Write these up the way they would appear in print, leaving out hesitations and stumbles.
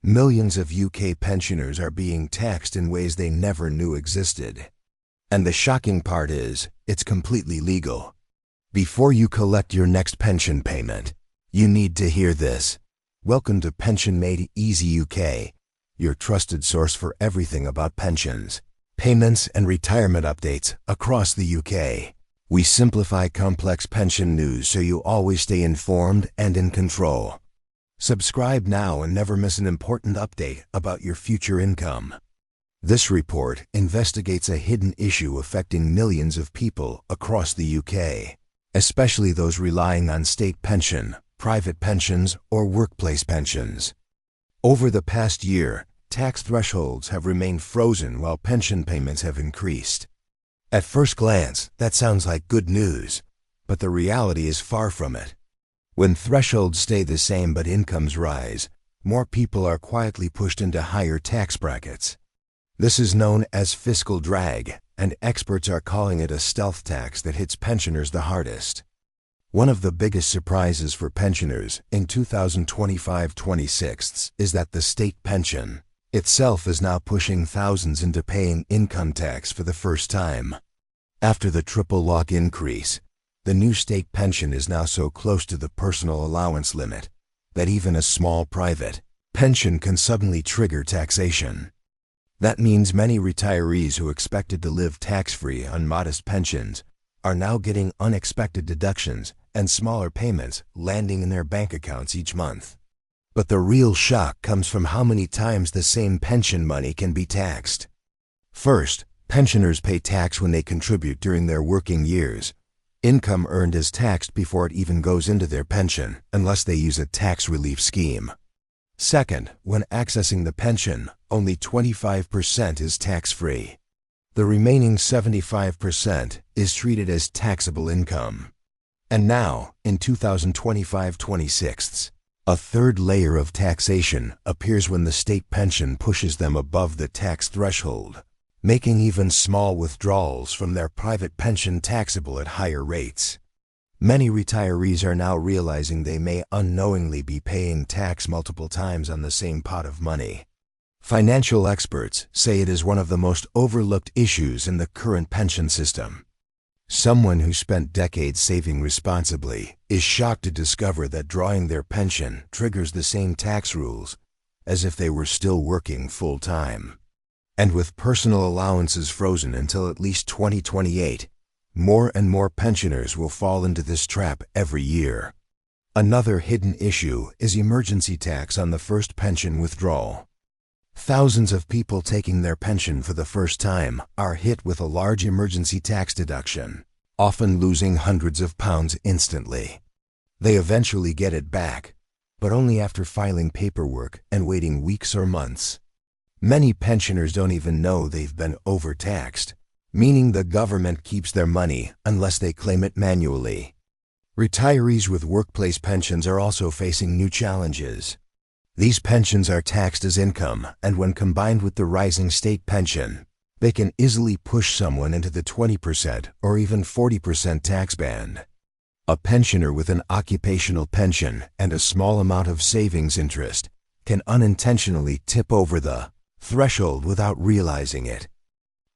Millions of UK pensioners are being taxed in ways they never knew existed. And the shocking part is, it's completely legal. Before you collect your next pension payment, you need to hear this. Welcome to Pension Made Easy UK, your trusted source for everything about pensions, payments, and retirement updates across the UK. We simplify complex pension news so you always stay informed and in control. Subscribe now and never miss an important update about your future income. This report investigates a hidden issue affecting millions of people across the UK, especially those relying on state pension, private pensions, or workplace pensions. Over the past year, tax thresholds have remained frozen while pension payments have increased. At first glance, that sounds like good news, but the reality is far from it. When thresholds stay the same but incomes rise, more people are quietly pushed into higher tax brackets. This is known as fiscal drag, and experts are calling it a stealth tax that hits pensioners the hardest. One of the biggest surprises for pensioners in 2025-26 is that the state pension itself is now pushing thousands into paying income tax for the first time. After the triple lock increase, the new state pension is now so close to the personal allowance limit that even a small private pension can suddenly trigger taxation. That means many retirees who expected to live tax-free on modest pensions are now getting unexpected deductions and smaller payments landing in their bank accounts each month. But the real shock comes from how many times the same pension money can be taxed. First, pensioners pay tax when they contribute during their working years. Income earned is taxed before it even goes into their pension, unless they use a tax relief scheme. Second, when accessing the pension, only 25% is tax-free. The remaining 75% is treated as taxable income. And now, in 2025-26, a third layer of taxation appears when the state pension pushes them above the tax threshold, making even small withdrawals from their private pension taxable at higher rates. Many retirees are now realizing they may unknowingly be paying tax multiple times on the same pot of money. Financial experts say it is one of the most overlooked issues in the current pension system. Someone who spent decades saving responsibly is shocked to discover that drawing their pension triggers the same tax rules as if they were still working full-time. And with personal allowances frozen until at least 2028, more and more pensioners will fall into this trap every year. Another hidden issue is emergency tax on the first pension withdrawal. Thousands of people taking their pension for the first time are hit with a large emergency tax deduction, often losing hundreds of pounds instantly. They eventually get it back, but only after filing paperwork and waiting weeks or months. Many pensioners don't even know they've been overtaxed, meaning the government keeps their money unless they claim it manually. Retirees with workplace pensions are also facing new challenges. These pensions are taxed as income, and when combined with the rising state pension, they can easily push someone into the 20% or even 40% tax band. A pensioner with an occupational pension and a small amount of savings interest can unintentionally tip over the threshold without realizing it.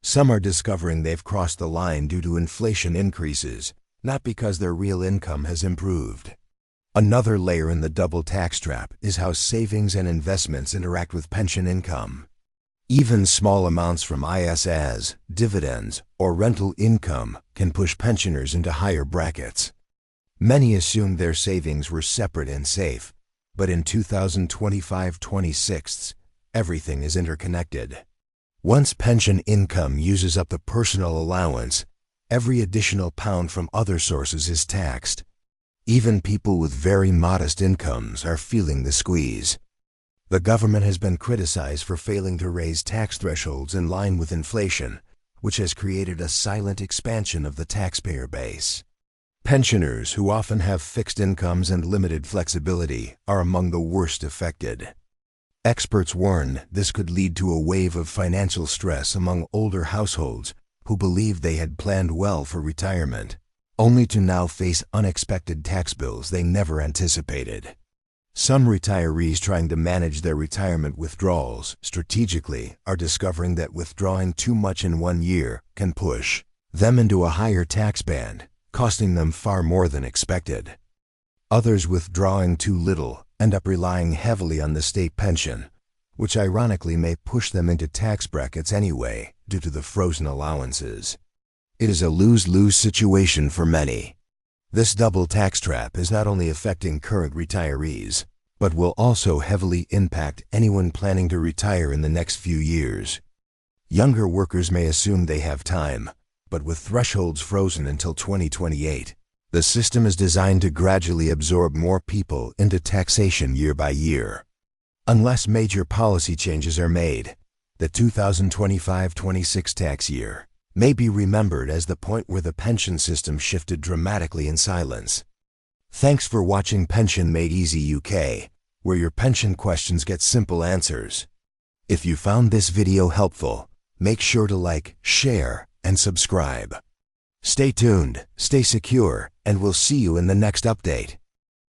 Some are discovering they've crossed the line due to inflation increases, not because their real income has improved. Another layer in the double tax trap is how savings and investments interact with pension income. Even small amounts from ISAs, dividends, or rental income can push pensioners into higher brackets. Many assumed their savings were separate and safe, but in 2025-26, everything is interconnected. Once pension income uses up the personal allowance, every additional pound from other sources is taxed. Even people with very modest incomes are feeling the squeeze. The government has been criticized for failing to raise tax thresholds in line with inflation, which has created a silent expansion of the taxpayer base. Pensioners, who often have fixed incomes and limited flexibility, are among the worst affected. Experts warn this could lead to a wave of financial stress among older households who believed they had planned well for retirement, only to now face unexpected tax bills they never anticipated. Some retirees trying to manage their retirement withdrawals strategically are discovering that withdrawing too much in 1 year can push them into a higher tax band, costing them far more than expected. Others withdrawing too little end up relying heavily on the state pension, which ironically may push them into tax brackets anyway due to the frozen allowances. It is a lose-lose situation for many. This double tax trap is not only affecting current retirees, but will also heavily impact anyone planning to retire in the next few years. Younger workers may assume they have time, but with thresholds frozen until 2028, the system is designed to gradually absorb more people into taxation year by year. Unless major policy changes are made, the 2025-26 tax year may be remembered as the point where the pension system shifted dramatically in silence. Thanks for watching Pension Made Easy UK, where your pension questions get simple answers. If you found this video helpful, make sure to like, share, and subscribe. Stay tuned, stay secure, and we'll see you in the next update.